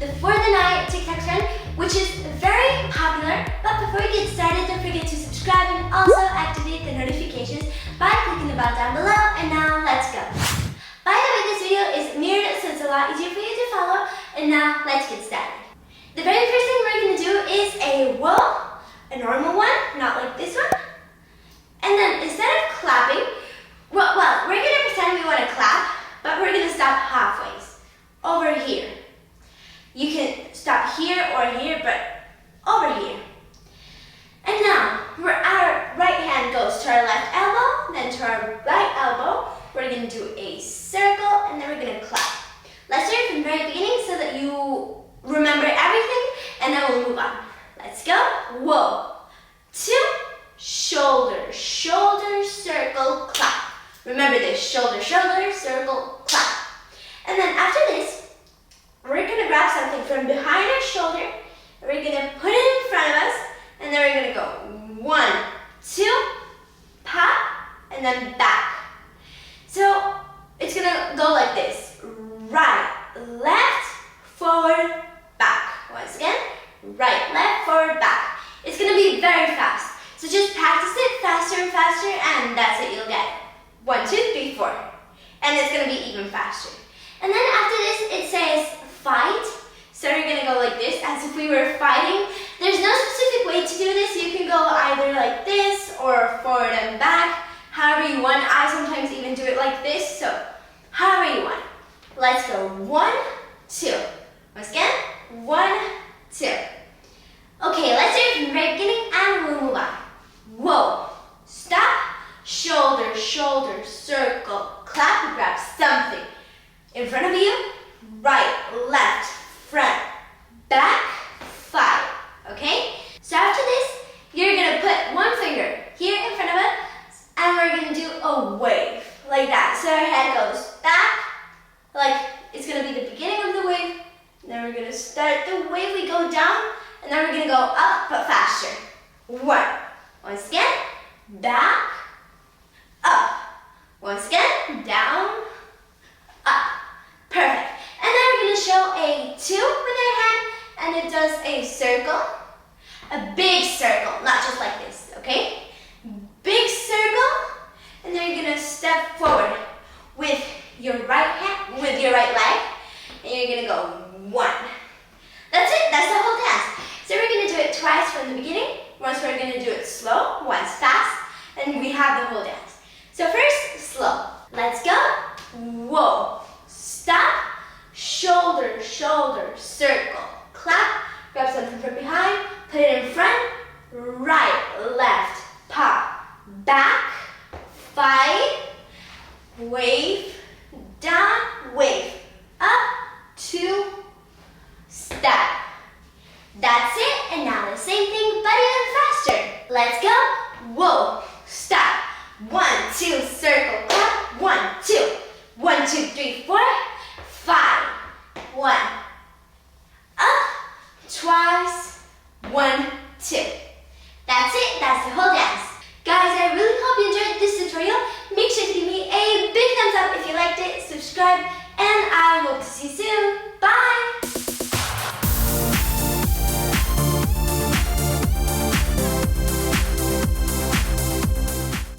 the For the Night TikTok trend, which is very popular. But before we get started, don't forget to subscribe and also activate the notifications by clicking the bell down below. And now let's go. By the way, this video is mirrored, so it's a lot easier for you to follow. And now let's get started. The very first thing we're going to do is a whoa, a normal one, not like this one. And then instead of clapping, well, we're going to pretend we want to clap, but we're going to stop halfway, over here. You can stop here or here, but over here. And now, our right hand goes to our left elbow, then to our right elbow. We're going to do a circle, and then we're going to clap. Let's do it from the very beginning so that you remember everything, and then we'll move on. Let's go. Whoa. 2, shoulder, shoulder, circle, clap. Remember this, shoulder, shoulder, circle, clap. And then after this, we're going to grab something from behind our shoulder, and we're going to put it in front of us, and then we're going to go 1, 2, pop, and then back. So it's going to go like this, right, left, forward, back. Once again, right, left, forward, back. It's going to be very fast. So just practice it faster and faster, and that's it, you'll get it. 1, 2, 3, 4. And it's going to be even faster. And then after this, it says fight. So we're going to go like this, as if we were fighting. There's no specific way to do this. You can go either like this, or forward and back, however you want. I sometimes even do it like this, so however you want. Let's go 1, 2. Once again, 1, 2. Okay, let's do it from the very beginning, and we'll move on. Whoa, stop, shoulder, shoulder, circle, clap, grab something in front of you, right, left, front, back, 5, okay? So after this, you're gonna put one finger here in front of us, and we're gonna do a wave, like that. So our head goes back, like it's gonna be the beginning of the wave, then we're gonna start the wave, we go down, and then we're gonna go up, but faster. 1, once again, back, up. Once again, down, up. Perfect. And then we're going to show a 2 with our hand, and it does a circle, a big circle, not just like this, okay? Big circle, and then you're going to step forward with your right hand, with your right leg, and you're going to go 1. That's it, that's the whole dance. So we're going to do it twice from the beginning. Once we're going to do it slow, once fast, and we have the whole dance. So first, slow. Let's go. Whoa. Stop. Shoulder, shoulder, circle. Clap. Grab something from behind. Put it in front. Right, left, pop. Back. 5. Wave. Down. Wave. Up. 2. Step. That's it. And now the same thing, but even faster. Let's go. Whoa. Stop. 1, 2, circle, clap. 1, 2. 1, 2, 3, 4.